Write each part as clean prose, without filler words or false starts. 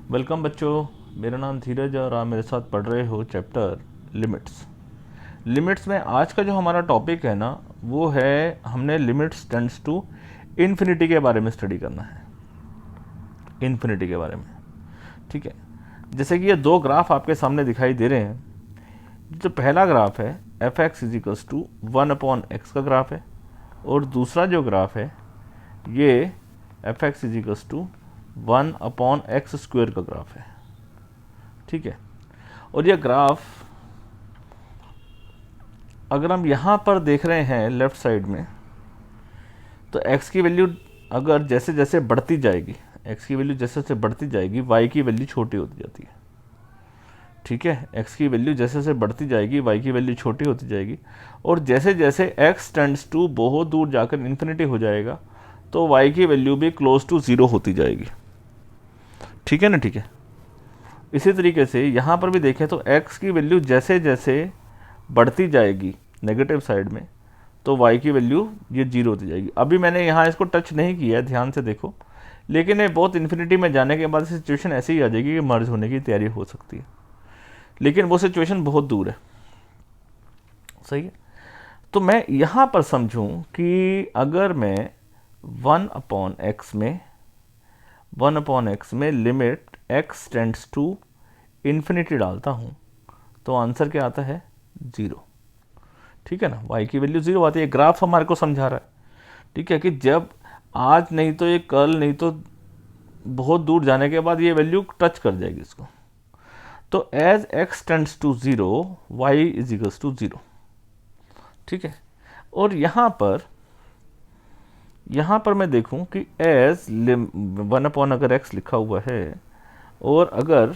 Welcome बच्चों, मेरा नाम धीरज और आप मेरे साथ पढ़ रहे हो चैप्टर लिमिट्स। लिमिट्स में आज का जो हमारा टॉपिक है ना, वो है हमने लिमिट्स टेंड्स टू इन्फिनिटी के बारे में स्टडी करना है। इन्फिनिटी के बारे में, ठीक है। जैसे कि ये दो ग्राफ आपके सामने दिखाई दे रहे हैं। जो पहला ग्राफ है F x equals to 1/x का ग्राफ है, और दूसरा जो ग्राफ है ये F x equals to 1/x² का ग्राफ है, ठीक है। और ये ग्राफ अगर हम यहाँ पर देख रहे हैं लेफ्ट साइड में, तो x की वैल्यू अगर जैसे जैसे बढ़ती जाएगी, x की वैल्यू जैसे जैसे बढ़ती जाएगी y की वैल्यू छोटी होती जाती है, ठीक है। x की वैल्यू जैसे जैसे बढ़ती जाएगी y की वैल्यू छोटी होती जाएगी, और जैसे जैसे x टेंड्स टू बहुत दूर जाकर इन्फिनिटी हो जाएगा तो y की वैल्यू भी क्लोज टू 0 होती जाएगी, ठीक है ना, ठीक है। इसी तरीके से यहाँ पर भी देखें तो x की वैल्यू जैसे जैसे बढ़ती जाएगी नेगेटिव साइड में, तो y की वैल्यू ये 0 होती जाएगी। अभी मैंने यहाँ इसको टच नहीं किया है, ध्यान से देखो, लेकिन ये बहुत इन्फिनिटी में जाने के बाद सिचुएशन ऐसी ही आ जाएगी कि मर्ज होने की तैयारी हो सकती है, लेकिन वो सिचुएशन बहुत दूर है, सही है। तो मैं यहाँ पर समझूं कि अगर मैं 1/x में limit x tends to infinity डालता हूँ, तो आंसर क्या आता है 0, ठीक है ना। y की वैल्यू 0 आती है। ग्राफ हमारे को समझा रहा है, ठीक है, कि जब आज नहीं तो ये कल नहीं तो बहुत दूर जाने के बाद ये वैल्यू टच कर जाएगी इसको। तो as x tends to 0 y is equals to 0, ठीक है। और यहाँ पर मैं देखूं कि एज 1 अगर x लिखा हुआ है, और अगर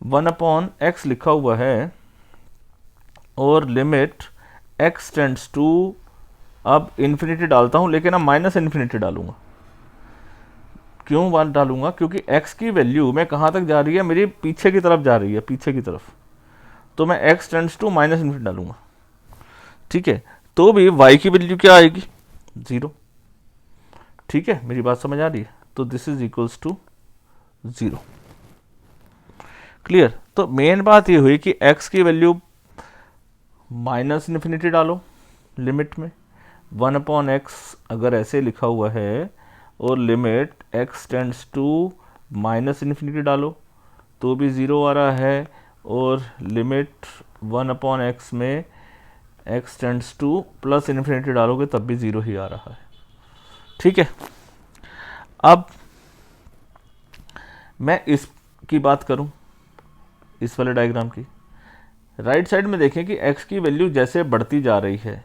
वन अपॉन एक्स लिखा हुआ है, और लिमिट x टेंड्स टू, अब इन्फिनिटी डालता हूं, लेकिन अब माइनस इन्फिनिटी डालूंगा। क्यों बात डालूंगा? क्योंकि x की वैल्यू में कहां तक जा रही है, मेरी पीछे की तरफ जा रही है, पीछे की तरफ, तो मैं x tends to minus infinity डालूंगा, ठीक है। तो भी y की वैल्यू क्या आएगी 0, ठीक है। मेरी बात समझ आ रही है? तो this is equals to 0, clear. तो मेन बात ये हुई कि x की वैल्यू माइनस इन्फिनिटी डालो लिमिट में, 1/x अगर ऐसे लिखा हुआ है, और limit x tends to minus infinity डालो तो भी 0 आ रहा है, और लिमिट 1/x में x tends to plus infinity डालोगे तब भी 0 ही आ रहा है, ठीक है। अब मैं इसकी बात करूं, इस वाले डायग्राम की राइट साइड में देखें कि x की वैल्यू जैसे बढ़ती जा रही है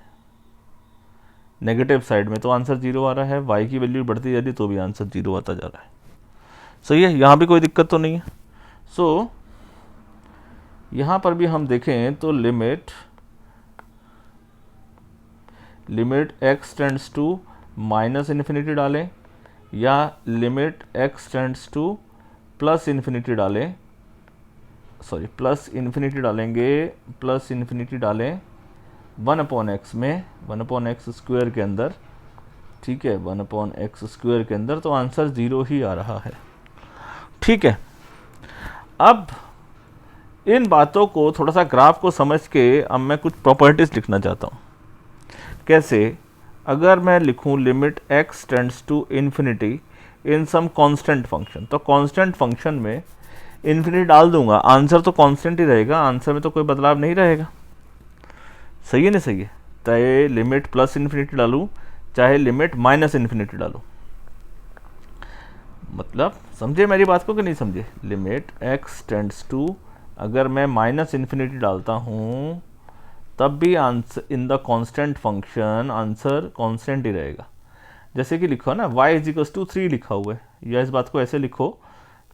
नेगेटिव साइड में, तो आंसर 0 आ रहा है। y की वैल्यू बढ़ती जा रही है तो भी आंसर 0 आता जा रहा है, सही है। यहाँ भी कोई दिक्कत तो नहीं है। सो यहाँ पर भी हम देखें तो limit x tends to minus infinity डालें, या limit x tends to plus infinity डालें, सॉरी प्लस इन्फिनिटी डालेंगे, प्लस इन्फिनिटी डालें 1/x में, 1/x² के अंदर, ठीक है, 1/x² के अंदर, तो आंसर 0 ही आ रहा है, ठीक है। अब इन बातों को थोड़ा सा ग्राफ को समझ के अब मैं कुछ प्रॉपर्टीज लिखना चाहता हूँ। कैसे? अगर मैं लिखूँ limit x tends to infinity in some constant function, तो कांस्टेंट फंक्शन में इन्फिनिटी डाल दूंगा, आंसर तो कांस्टेंट ही रहेगा, आंसर में तो कोई बदलाव नहीं रहेगा, सही है ना, सही है। चाहे लिमिट प्लस इन्फिनिटी डालूं, चाहे लिमिट माइनस इन्फिनिटी डालूं, मतलब समझे मेरी बात को कि नहीं समझे। लिमिट x टेंड्स टू, अगर मैं माइनस इन्फिनिटी डालता हूं तब भी answer in the constant function answer constant ही रहेगा। जैसे कि लिखो ना y इज इक्वल्स टू 3 लिखा हुआ है, या इस बात को ऐसे लिखो,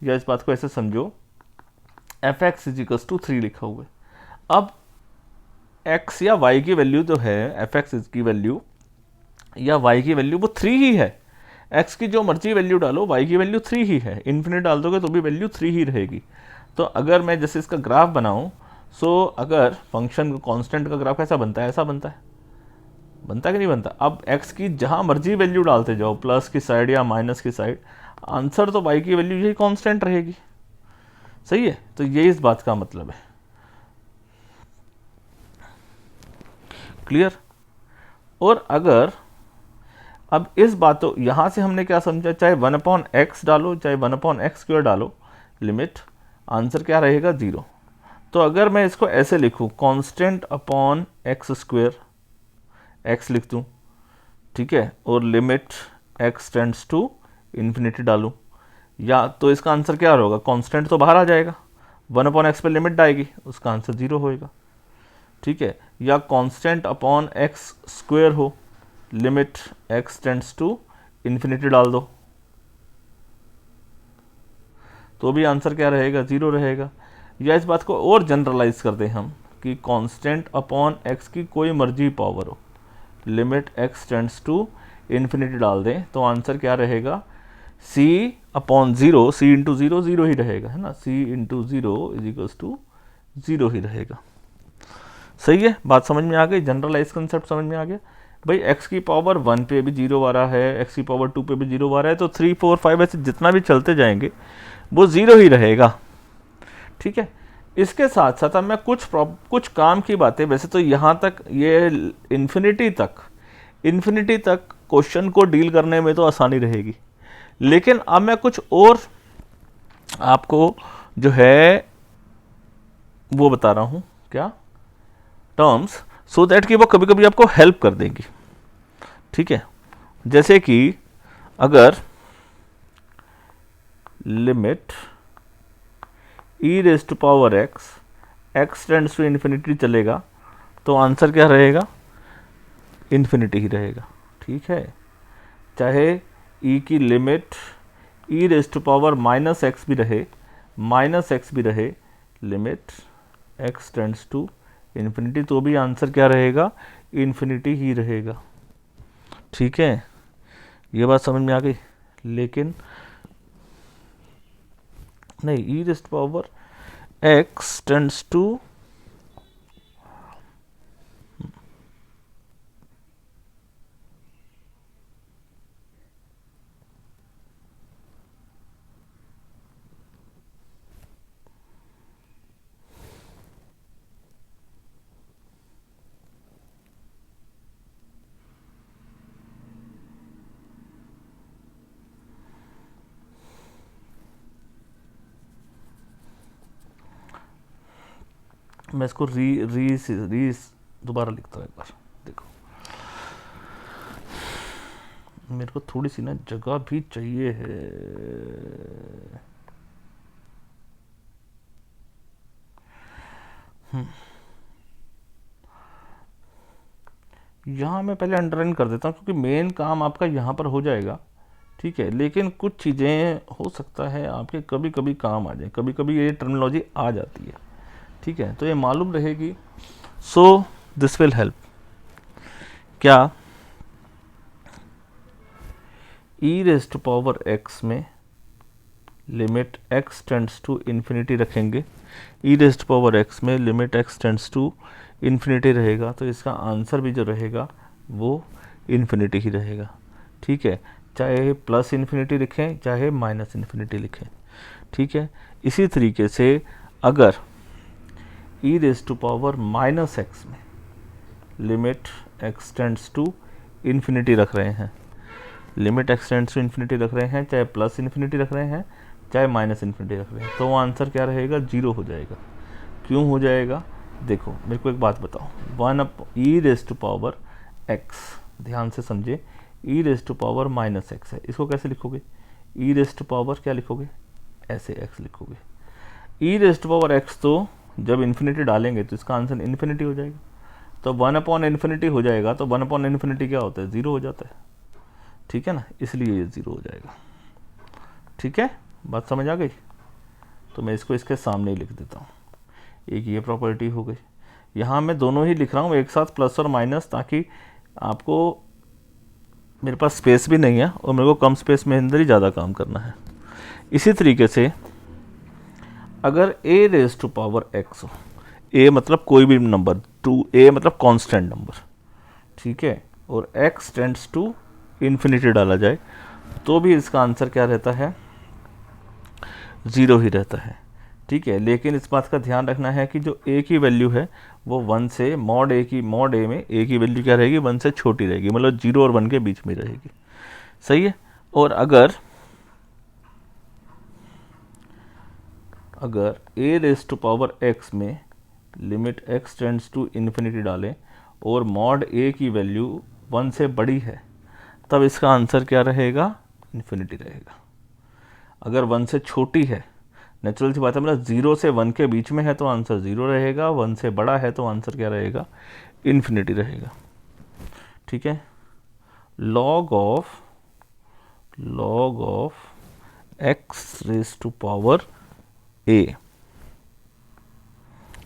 या इस बात को ऐसे समझो, f x is equals to 3 लिखा हुआ है। अब x या y की वैल्यू जो है, एफ एक्स की वैल्यू या y की वैल्यू वो 3 ही है। x की जो मर्जी वैल्यू डालो, y की वैल्यू 3 ही है, इन्फिनिट डाल दोगे तो भी वैल्यू 3 ही रहेगी। तो अगर मैं जैसे इसका ग्राफ बनाऊं, सो अगर फंक्शन कांस्टेंट का ग्राफ कैसा बनता है, ऐसा बनता है, बनता है कि नहीं बनता? अब x की जहाँ मर्जी वैल्यू डालते जाओ, प्लस की साइड या माइनस की साइड, आंसर तो y की वैल्यू यही कांस्टेंट रहेगी। सही है, तो ये इस बात का मतलब है। क्लियर? और अगर अब इस बात तो यहाँ से हमने क्या समझा, चाहे 1/x डालो चाहे 1/x² डालो, लिमिट आंसर क्या रहेगा? 0। तो अगर मैं इसको ऐसे लिखूँ, कांस्टेंट अपॉन x², x लिख दूँ, ठीक है, और limit x tends to infinity डालूँ, या तो इसका आंसर क्या होगा? कांस्टेंट तो बाहर आ जाएगा, 1/x पे लिमिट आएगी, उसका आंसर 0 होएगा। ठीक है, या कांस्टेंट अपॉन x² हो, limit x tends to infinity डाल दो, तो भी आंसर क्या रहेगा? 0 रहेगा। या इस बात को और जनरलाइज कर दें हम कि कांस्टेंट अपॉन x की कोई मर्जी पावर हो, limit x tends to infinity डाल दें, तो आंसर क्या रहेगा? c/0, c इंटू 0 0 ही रहेगा, है ना, c into 0 is equals to 0 ही रहेगा। सही है, बात समझ में आ गई? जनरलाइज कंसेप्ट समझ में आ गया भाई। x की पावर 1 पे भी 0 आ रहा है, x की पावर 2 पे भी 0 आ रहा है, तो 3 4 5 ऐसे जितना भी चलते जाएंगे वो 0 ही रहेगा। ठीक है, इसके साथ साथ अब मैं कुछ काम की बातें, वैसे तो यहाँ तक ये इन्फिनिटी तक क्वेश्चन को डील करने में तो आसानी रहेगी, लेकिन अब मैं कुछ और आपको जो है वो बता रहा हूँ, क्या टर्म्स, सो दैट कि वो कभी कभी आपको हेल्प कर देंगी। ठीक है, जैसे कि अगर limit e⁻x tends to infinity चलेगा, तो आंसर क्या रहेगा? इन्फिनिटी ही रहेगा। ठीक है, चाहे e की लिमिट e⁻−x भी रहे, -x भी रहे, limit x tends to infinity, तो भी आंसर क्या रहेगा? इन्फिनिटी ही रहेगा। ठीक है, ये बात समझ में आ गई? लेकिन नहीं, e⁻x टेंड्स टू, मैं इसको दोबारा लिखता हूँ एक बार। देखो, मेरे को थोड़ी सी ना जगह भी चाहिए है। यहाँ मैं पहले अंडरलाइन कर देता हूँ, क्योंकि मेन काम आपका यहाँ पर हो जाएगा। ठीक है, लेकिन कुछ चीज़ें हो सकता है आपके कभी कभी काम आ जाए, कभी कभी ये टर्मिनोलॉजी आ जाती है। ठीक है, तो ये मालूम रहेगी। So this will help. क्या e⁻x में limit x tends to infinity रखेंगे, e⁻x में limit x tends to infinity रहेगा, तो इसका आंसर भी जो रहेगा वो इन्फिनिटी ही रहेगा। ठीक है, चाहे प्लस इन्फिनिटी लिखें चाहे माइनस इन्फिनिटी लिखें। ठीक है, इसी तरीके से अगर e⁻−x में limit x tends to infinity रख रहे हैं, limit x tends to infinity रख रहे हैं, चाहे प्लस इन्फिनिटी रख रहे हैं चाहे माइनस इन्फिनिटी रख रहे हैं, तो आंसर क्या रहेगा? 0 हो जाएगा। क्यों हो जाएगा? देखो, मेरे को एक बात बताओ, e⁻x, ध्यान से समझे, e⁻−x है, इसको कैसे लिखोगे? क्या लिखोगे? ऐसे x लिखोगे। e⁻x तो जब इन्फिनिटी डालेंगे तो इसका आंसर इन्फिनिटी हो जाएगा, तो 1/∞ हो जाएगा, तो 1/∞ क्या होता है? 0 हो जाता है। ठीक है ना, इसलिए ये 0 हो जाएगा। ठीक है, बात समझ आ गई? तो मैं इसको इसके सामने ही लिख देता हूँ। एक ये प्रॉपर्टी हो गई, यहाँ मैं दोनों ही लिख रहा हूँ एक साथ, प्लस और माइनस, ताकि आपको, मेरे पास स्पेस भी नहीं है और मेरे को कम स्पेस में अंदर ही ज़्यादा काम करना है। इसी तरीके से अगर a⁻x हो, a मतलब कोई भी नंबर, 2a मतलब कांस्टेंट नंबर, ठीक है, और x टेंड्स टू इन्फिनिटी डाला जाए तो भी इसका आंसर क्या रहता है, 0 ही रहता है। ठीक है, लेकिन इस बात का ध्यान रखना है कि जो a की वैल्यू है वो 1 से मॉड a में a की वैल्यू क्या रहेगी, 1 से छोटी रहेगी, मतलब 0 और 1 के बीच में रहेगी। सही है। और अगर a raise to power x में limit x tends to infinity डालें और मॉड a की वैल्यू 1 से बड़ी है, तब इसका आंसर क्या रहेगा, इन्फिनिटी रहेगा। अगर 1 से छोटी है, नेचुरल सी बात है, मतलब 0 से 1 के बीच में है तो आंसर 0 रहेगा, 1 से बड़ा है तो आंसर क्या रहेगा, इन्फिनिटी रहेगा। ठीक है। log of x raise to power a,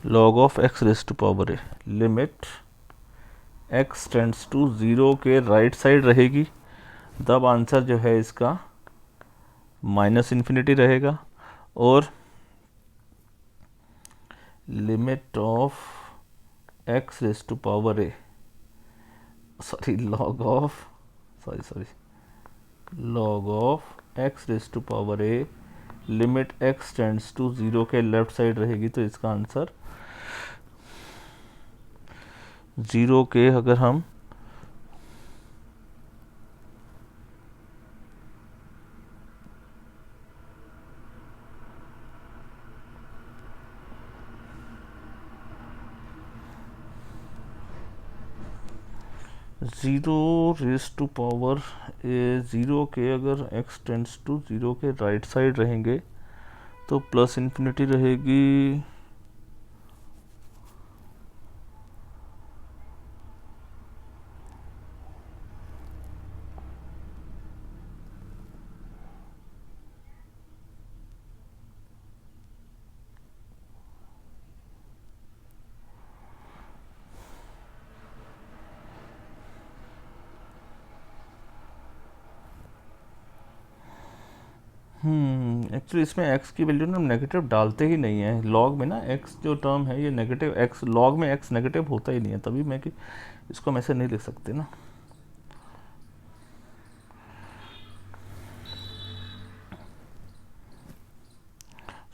log of x raise to power a, limit x tends to 0 के राइट साइड रहेगी, तब आंसर जो है इसका माइनस इन्फिनिटी रहेगा। और limit of x raise to power a, log of x raise to power a, limit x tends to 0 के left side रहेगी, तो इसका आंसर 0 के अगर हम ज़ीरो रेज़ टू पावर ए, 0 के अगर x टेंड्स टू 0 के राइट साइड रहेंगे तो प्लस इन्फिनिटी रहेगी। एक्चुअली इसमें x की वैल्यू ना नेगेटिव डालते ही नहीं है, लॉग में ना x जो टर्म है ये नेगेटिव, x लॉग में x नेगेटिव होता ही नहीं है, तभी मैं कि इसको हम ऐसे नहीं लिख सकते ना।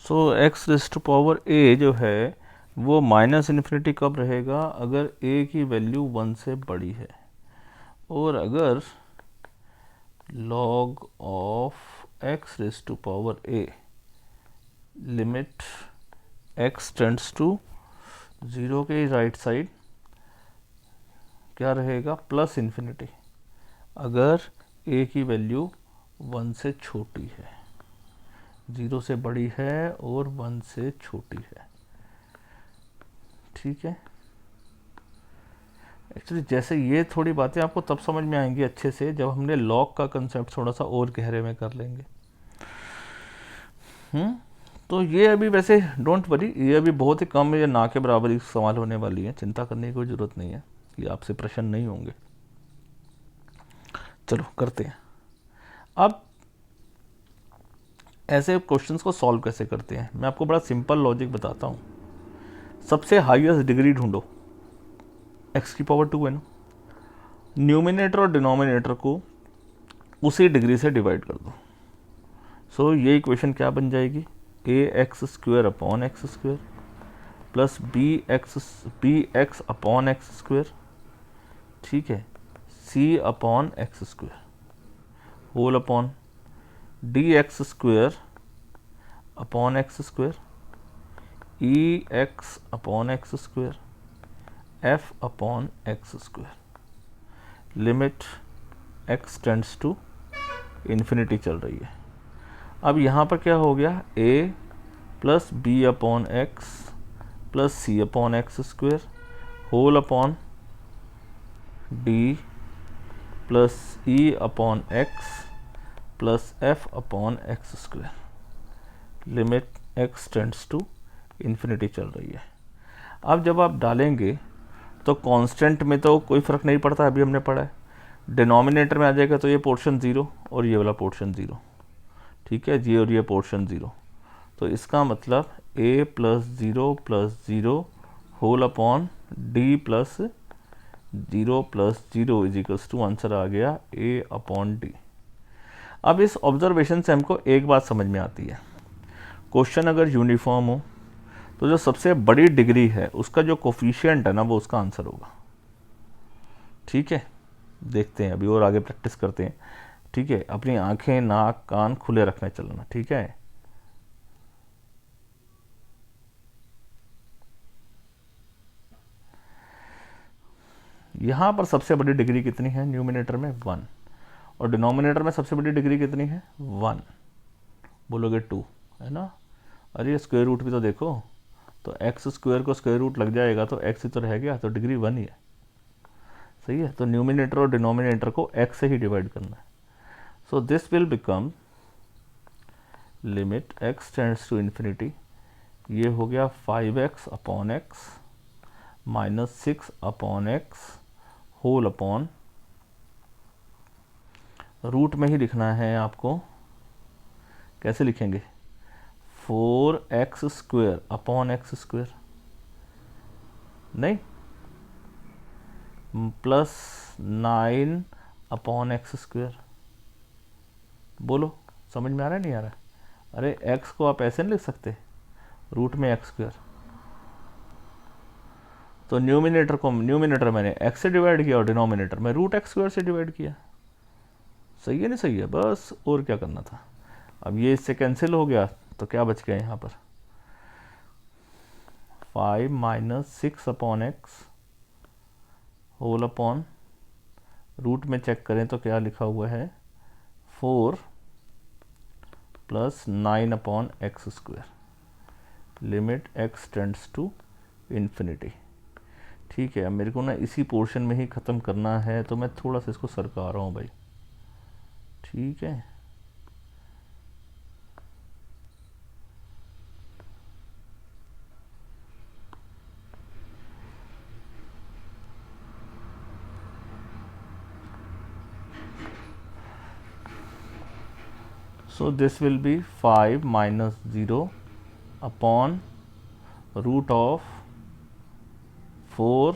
So x raise to power a जो है वो माइनस इन्फिनिटी कब रहेगा, अगर a की वैल्यू 1 से बड़ी है, और अगर log of x raise to power a, limit x tends to 0 के राइट साइड क्या रहेगा, प्लस इन्फिनिटी, अगर a की वैल्यू 1 से छोटी है, 0 से बड़ी है और 1 से छोटी है। ठीक है। एक्चुअली जैसे ये थोड़ी बातें आपको तब समझ में आएंगी अच्छे से जब हमने लॉग का कंसेप्ट थोड़ा सा और गहरे में कर लेंगे। तो ये अभी वैसे डोंट वरी, ये अभी बहुत ही कम या ना के बराबर ही सवाल होने वाली है, चिंता करने की कोई ज़रूरत नहीं है, ये आपसे प्रश्न नहीं होंगे। चलो करते हैं। अब ऐसे क्वेश्चंस को सॉल्व कैसे करते हैं, मैं आपको बड़ा सिंपल लॉजिक बताता हूँ। सबसे हाईएस्ट डिग्री ढूंढो, x की पावर 2 है ना, न्यूमिनेटर और डिनोमिनेटर को उसी डिग्री से डिवाइड कर दो। सो ये इक्वेशन क्या बन जाएगी, ax² upon x² plus bx upon x², ठीक है, c upon x² whole upon dx² upon x² ex upon x² f upon x², limit x tends to infinity चल रही है। अब यहाँ पर क्या हो गया, a plus b upon x plus c upon x² whole upon d plus e upon x plus f upon x², limit x tends to infinity चल रही है। अब जब आप डालेंगे तो कांस्टेंट में तो कोई फ़र्क नहीं पड़ता, अभी हमने पढ़ा है, डिनोमिनेटर में आ जाएगा तो ये पोर्शन 0 और ये वाला पोर्शन 0, ठीक है जी, और ये पोर्शन 0, तो इसका मतलब a plus 0 whole upon d plus 0 plus 0 is equals to, answer आ गया A/D। अब इस ऑब्जर्वेशन से हमको एक बात समझ में आती है, क्वेश्चन अगर यूनिफॉर्म हो तो जो सबसे बड़ी डिग्री है उसका जो कोफिशिएंट है ना वो उसका आंसर होगा। ठीक है, देखते हैं अभी और आगे प्रैक्टिस करते हैं। ठीक है, अपनी आंखें नाक कान खुले रखने चलना। ठीक है, यहां पर सबसे बड़ी डिग्री कितनी है, न्यूमिनेटर में 1, और डिनोमिनेटर में सबसे बड़ी डिग्री कितनी है 1, बोलोगे 2 है ना। अरे स्क्वायर रूट भी तो देखो, तो एक्स स्क्वायर को स्क्वायर रूट लग जाएगा तो एक्स ही तो रह गया, तो डिग्री 1 ही है। सही है, तो न्यूमिनेटर और डिनोमिनेटर को एक्स से ही डिवाइड करना है। So this will become limit x tends to infinity, ये हो गया 5x upon x minus 6 upon x whole upon, root में ही लिखना है आपको। कैसे लिखेंगे, 4x square upon x square, नहीं, प्लस 9 अपॉन एक्स स्क्वायर। बोलो समझ में आ रहा है नहीं आ रहा है? अरे x को आप ऐसे नहीं लिख सकते, रूट में एक्स स्क्वायर। तो न्यूमिनेटर मैंने x से डिवाइड किया और डिनोमिनेटर में रूट एक्स स्क्वायर से डिवाइड किया। सही है नहीं सही है, बस और क्या करना था। अब ये इससे कैंसिल हो गया तो क्या बच गया यहाँ पर, 5 minus 6 upon x whole upon, root में चेक करें तो क्या लिखा हुआ है 4 plus 9 upon x square, limit x tends to infinity. ठीक है, अब मेरे को ना इसी पोर्शन में ही ख़त्म करना है, तो मैं थोड़ा सा इसको सरका रहा हूँ भाई। ठीक है, so this will be 5 minus 0 upon root of 4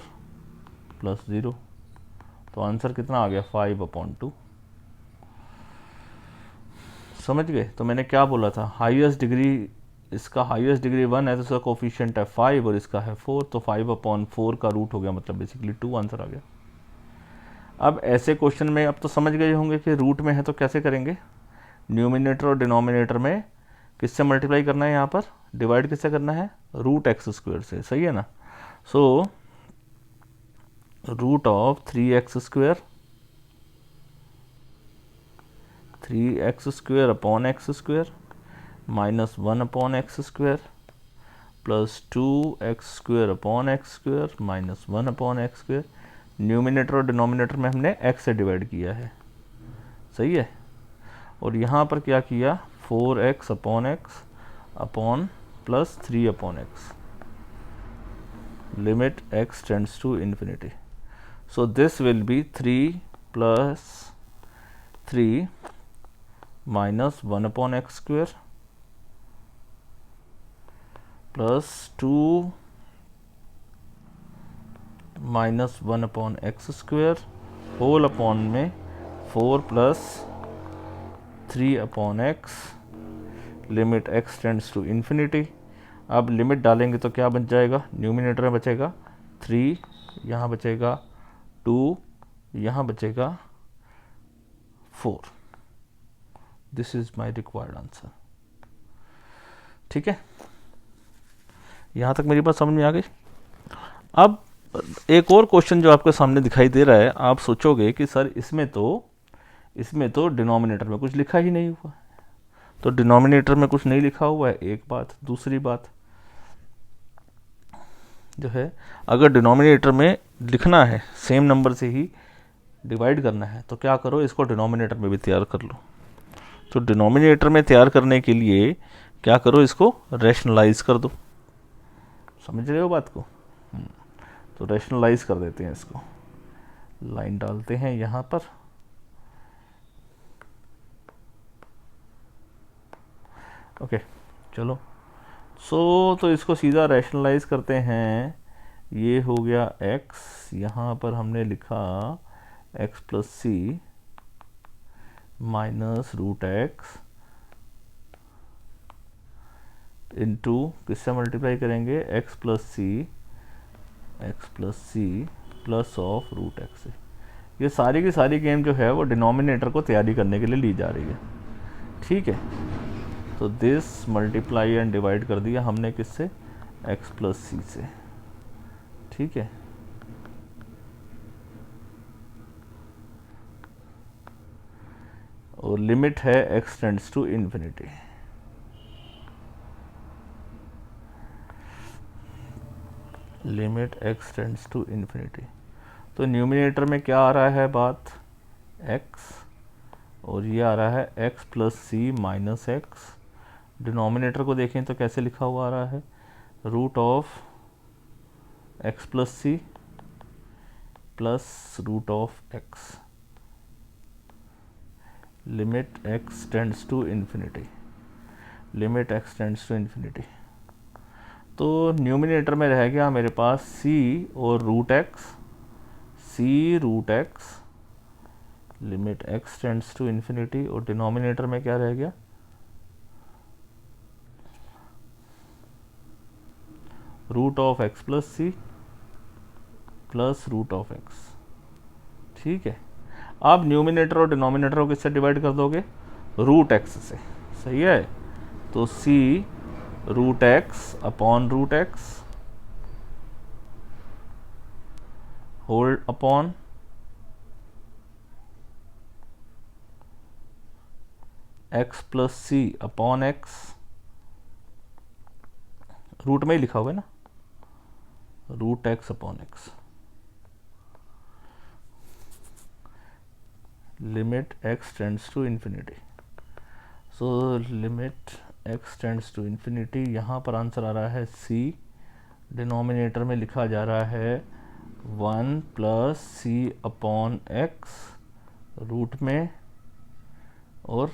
plus 0, तो आंसर कितना आ गया 5 अपॉन 2। समझ गए? तो मैंने क्या बोला था, हाईएस्ट डिग्री, इसका हाईएस्ट डिग्री 1 है तो इसका कोफिशिएंट है 5 और इसका है 4, तो 5 अपॉन 4 का रूट हो गया, मतलब बेसिकली 2, आंसर आ गया। अब ऐसे क्वेश्चन में अब तो समझ गए होंगे कि रूट में है तो कैसे करेंगे, न्यूमिनेटर और डिनोमिनेटर में किससे मल्टीप्लाई करना है, यहाँ पर डिवाइड किससे करना है, रूट एक्स स्क्वायर से। सही है ना। So root of 3x square, 3x square upon x square minus 1 upon x square plus 2x square upon x square minus 1 upon x square. Numerator और डिनोमिनेटर में हमने x से डिवाइड किया है। सही है, और यहाँ पर क्या किया, 4x upon x upon plus 3 upon x, limit x tends to infinity. So this will be 3 plus 3 minus 1 upon x square plus 2 minus 1 upon x square whole upon में 4 plus 3 upon x, limit x tends to infinity. अब limit डालेंगे तो क्या बच जाएगा, numerator में बचेगा 3, यहाँ बचेगा 2, यहाँ बचेगा 4। This is my required answer. ठीक है, यहाँ तक मेरी बात समझ में आ गई। अब एक और क्वेश्चन जो आपके सामने दिखाई दे रहा है, आप सोचोगे कि सर इसमें तो डिनोमिनेटर में कुछ लिखा ही नहीं हुआ, तो डिनोमिनेटर में कुछ नहीं लिखा हुआ है, एक बात। दूसरी बात जो है, अगर डिनोमिनेटर में लिखना है, सेम नंबर से ही डिवाइड करना है, तो क्या करो, इसको डिनोमिनेटर में भी तैयार कर लो। तो डिनोमिनेटर में तैयार करने के लिए क्या करो, इसको रैशनलाइज कर दो। समझ रहे हो बात को? तो रैशनलाइज कर देते हैं इसको, लाइन डालते हैं यहाँ पर। ओके चलो, तो इसको सीधा रैशनलाइज करते हैं। ये हो गया x, यहाँ पर हमने लिखा x plus c minus root x into किससे मल्टीप्लाई करेंगे, x plus c plus of root x से। ये सारी की सारी गेम जो है वो डिनोमिनेटर को तैयारी करने के लिए ली जा रही है, ठीक है। तो दिस मल्टीप्लाई एंड डिवाइड कर दिया हमने किससे, x प्लस सी से, ठीक है। और लिमिट है x tends to infinity. Limit x tends to infinity. तो न्यूमिनेटर में क्या आ रहा है बात, x, और ये आ रहा है x plus c minus x. Denominator को देखें तो कैसे लिखा हुआ आ रहा है, root of x plus c plus root of x। Limit x tends to infinity, limit x tends to infinity. तो न्यूमिनेटर में रह गया मेरे पास c और root x, c root x, limit x tends to infinity. और denominator में क्या रह गया, root of x plus c plus root of x, ठीक है। अब न्यूमिनेटर और डिनोमिनेटर को किससे डिवाइड कर दोगे, रूट x से, सही है। तो c root x upon root x whole upon x plus c upon x, root में ही लिखा हुआ है ना, root x upon x. Limit x tends to infinity. So limit x tends to infinity, यहाँ पर आंसर आ रहा है c। डिनोमिनेटर में लिखा जा रहा है 1 plus c upon x root में और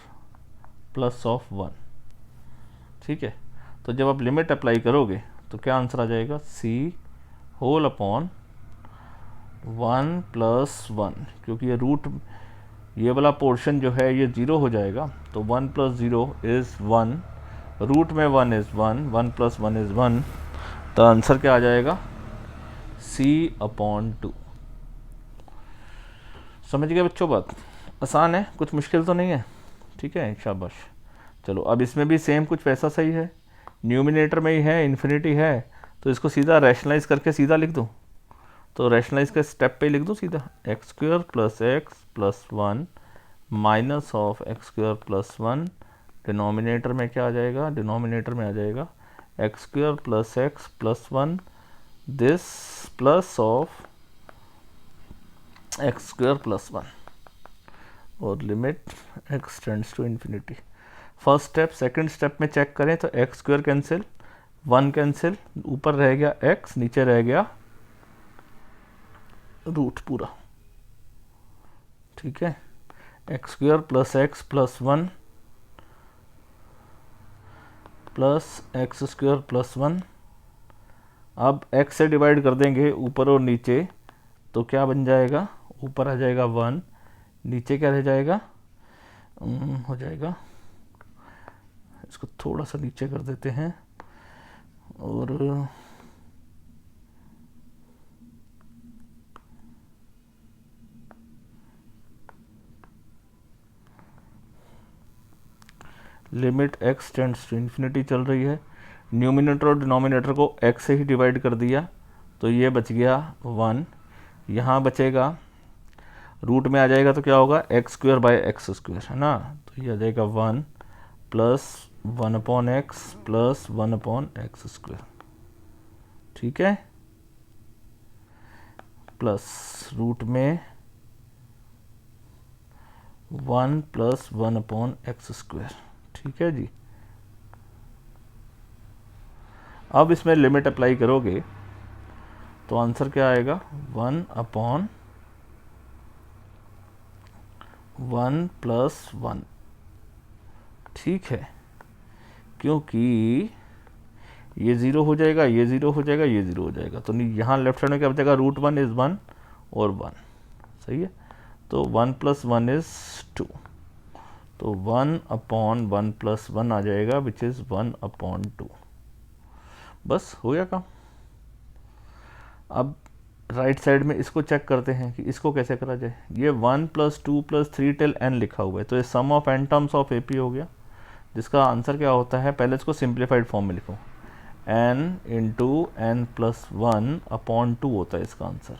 प्लस ऑफ 1, ठीक है। तो जब आप लिमिट अप्लाई करोगे तो क्या आंसर आ जाएगा, c होल अपॉन 1 प्लस 1, क्योंकि ये रूट, ये वाला पोर्शन जो है ये 0 हो जाएगा। तो 1 प्लस 0 इज़ 1, रूट में 1 इज़ 1, 1 प्लस 1 इज़ 1। तो आंसर क्या आ जाएगा, c अपॉन 2। समझ गए बच्चों बात, आसान है, कुछ मुश्किल तो नहीं है, ठीक है, शाबाश। चलो अब इसमें भी सेम कुछ वैसा सही है, न्यूमिनेटर में ही है, इन्फिनिटी है, तो इसको सीधा रैशनलाइज करके सीधा लिख दूँ। तो रैशनलाइज के स्टेप पे लिख दूँ सीधा, x square plus 1 minus of x square plus 1। Denominator में क्या आ जाएगा, डिनोमिनेटर में आ जाएगा x square plus x plus 1 this plus of x square plus 1 और limit x tends to infinity. First step, second step में चेक करें तो एक्स स्क्वायर कैंसिल, 1 कैंसिल, ऊपर रह गया x, नीचे रह गया रूट पूरा, ठीक है। X square plus x plus 1 plus x square plus 1। अब x से डिवाइड कर देंगे ऊपर और नीचे, तो क्या बन जाएगा, ऊपर आ जाएगा 1, नीचे क्या रह जाएगा, हो जाएगा, इसको थोड़ा सा नीचे कर देते हैं और limit x tends to infinity चल रही है। न्यूमिनेटर और डिनोमिनेटर को x से ही डिवाइड कर दिया, तो ये बच गया 1, यहाँ बचेगा, रूट में आ जाएगा तो क्या होगा, x square by x square, है ना। तो ये आ जाएगा 1 plus 1 upon x plus 1 upon x square, ठीक है, प्लस रूट में 1 प्लस 1 अपॉन एक्स स्क्वायर, ठीक है जी। अब इसमें लिमिट अप्लाई करोगे तो आंसर क्या आएगा, 1 अपॉन 1 प्लस 1, ठीक है, क्योंकि ये ज़ीरो हो जाएगा, ये ज़ीरो हो जाएगा, ये ज़ीरो हो जाएगा। तो यहाँ लेफ्ट साइड में क्या बचेगा, रूट 1 इज़ 1 और 1, सही है। तो 1 + 1 इज़ 2, तो 1/1 + 1 आ जाएगा विच इज़ 1/2। बस हो गया काम। अब राइट साइड में इसको चेक करते हैं कि इसको कैसे करा जाए। ये 1 + 2 + 3 टिल n लिखा हुआ है, तो ये sum of n terms of AP हो गया, जिसका आंसर क्या होता है, पहले इसको सिंप्लीफाइड फॉर्म में लिखो, n × n + 1/2 होता है इसका आंसर,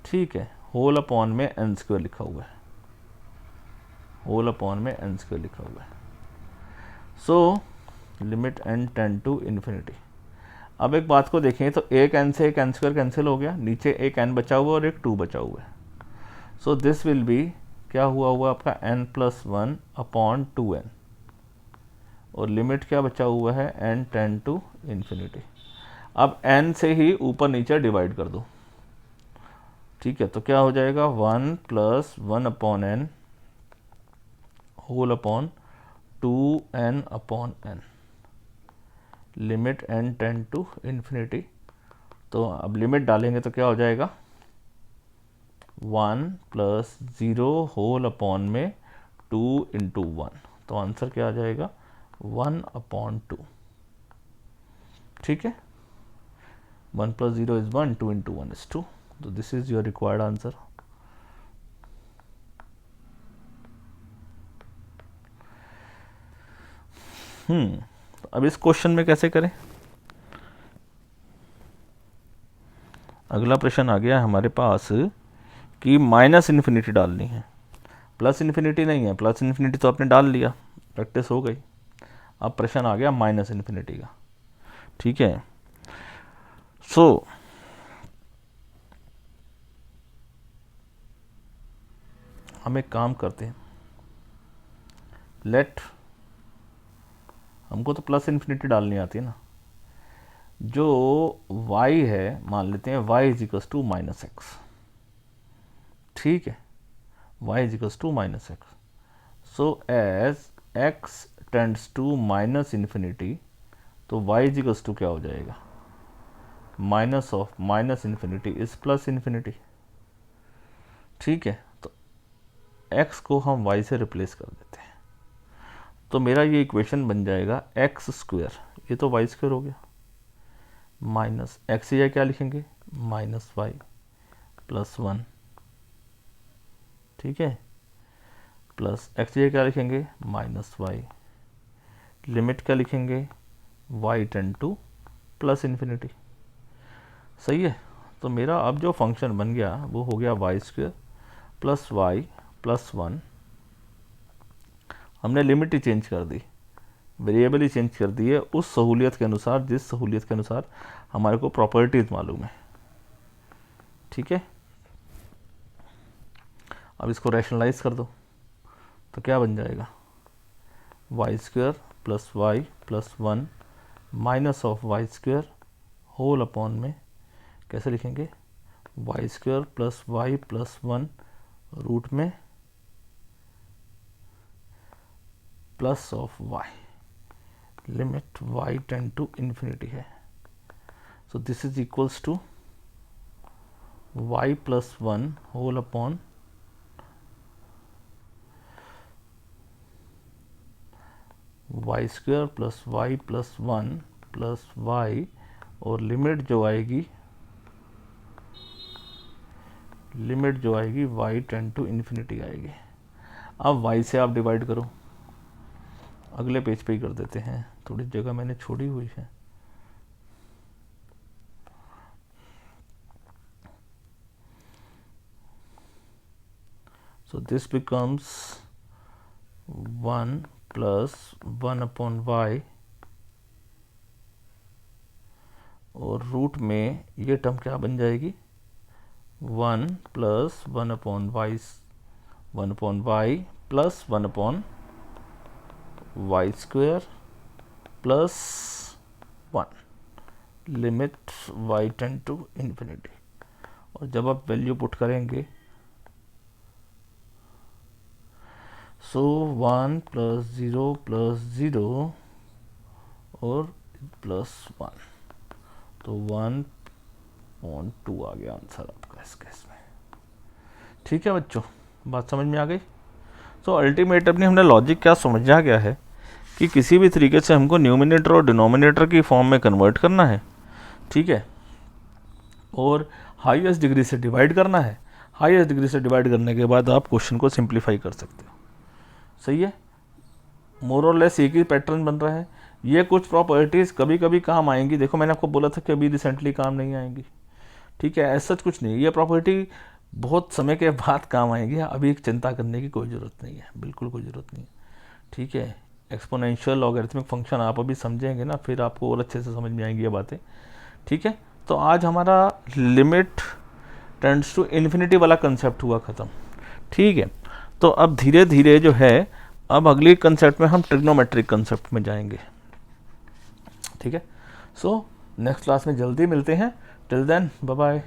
ठीक है। होल अपॉन में n² लिखा हुआ है, होल अपॉन में n² लिखा हुआ है। So limit n tend to infinity. अब एक बात को देखें तो एक n से एक n² कैंसिल हो गया, नीचे एक n बचा हुआ और एक 2 बचा हुआ है। सो दिस विल बी क्या हुआ आपका n + 1/2n, और लिमिट क्या बचा हुआ है, n टेंड टू इन्फिनिटी। अब n से ही ऊपर नीचे डिवाइड कर दो, ठीक है। तो क्या हो जाएगा, 1 + 1/n whole upon 2n/n, limit n tend to infinity. तो अब लिमिट डालेंगे तो क्या हो जाएगा, 1 + 0 होल अपॉन में 2 × 1, तो आंसर क्या आ जाएगा, 1/2, ठीक है। 1 + 0 इज़ 1, 2 × 1 इज़ 2, तो this is your required answer. तो अब इस क्वेश्चन में कैसे करें। अगला प्रश्न आ गया हमारे पास कि -इन्फिनिटी डालनी है, +इन्फिनिटी नहीं है, +इन्फिनिटी तो आपने डाल लिया, प्रैक्टिस हो गई। अब प्रश्न आ गया -इन्फिनिटी का, ठीक है। सो हम एक काम करते हैं, लेट, हमको तो +इन्फिनिटी डालनी आती है ना, जो y है मान लेते हैं y = -x, ठीक है, y = -x। So as x tends to -infinity, तो y = क्या हो जाएगा, -इन्फिनिटी इज +इन्फिनिटी, ठीक है। तो x को हम y से रिप्लेस कर देते हैं, तो मेरा ये इक्वेशन बन जाएगा x², ये तो y² हो गया, माइनस x या क्या लिखेंगे, -y + 1, ठीक है, प्लस x या क्या लिखेंगे, -y, लिमिट क्या लिखेंगे, y टेंड टू +इन्फिनिटी, सही है। तो मेरा अब जो फंक्शन बन गया वो हो गया y² + y + 1, हमने लिमिट ही चेंज कर दी, वेरिएबल ही चेंज कर दी है उस सहूलियत के अनुसार, जिस सहूलियत के अनुसार हमारे को प्रॉपर्टीज मालूम है, ठीक है। अब इसको रैशनलाइज कर दो, तो क्या बन जाएगा, y² + y + 1 -y² whole upon में कैसे लिखेंगे, y² + y + 1 रूट में +y, limit y tend to infinity है। So this is equals to y + 1 whole upon y² + y + 1 + y, और लिमिट जो आएगी y टेंड टू इन्फिनिटी आएगी। अब y से आप डिवाइड करो, अगले पेज पे ही कर देते हैं, थोड़ी जगह मैंने छोड़ी हुई है। So this becomes 1 + 1/y, और रूट में ये टर्म क्या बन जाएगी, 1 + 1/y + 1/y² + 1, limit y tend to infinity. और जब आप वैल्यू पुट करेंगे, सो 1 + 0 + 0 और +1, तो 1/2 आ गया आंसर आपका इस केस में। ठीक है बच्चों, बात समझ में आ गई। तो अल्टीमेटली हमने लॉजिक क्या समझा गया है कि किसी भी तरीके से हमको न्यूमिनेटर और डिनोमिनेटर की फॉर्म में कन्वर्ट करना है, ठीक है, और हाईएस्ट डिग्री से डिवाइड करना है। हाईएस्ट डिग्री से डिवाइड करने के बाद आप क्वेश्चन को सिंप्लीफाई कर सकते हो। सही है, मोर और लेस एक ही पैटर्न बन रहा है। ये कुछ प्रॉपर्टीज़ कभी कभी काम आएंगी, देखो मैंने आपको बोला था कि अभी रिसेंटली काम नहीं आएंगी, ठीक है, ऐसा कुछ नहीं। ये प्रॉपर्टी बहुत समय के बाद काम आएगी, अभी एक चिंता करने की कोई ज़रूरत नहीं है, बिल्कुल कोई ज़रूरत नहीं है, ठीक है। एक्सपोनेंशियल लॉगरिथमिक फंक्शन आप अभी समझेंगे ना, फिर आपको और अच्छे से समझ में आएंगी ये बातें, ठीक है। तो आज हमारा लिमिट टेंड्स टू इन्फिनिटी वाला कंसेप्ट हुआ ख़त्म, ठीक है। तो अब धीरे धीरे जो है, अब अगली कंसेप्ट में हम ट्रिग्नोमेट्रिक कंसेप्ट में जाएंगे, ठीक है। सो नेक्स्ट क्लास में जल्दी मिलते हैं। Till then bye bye.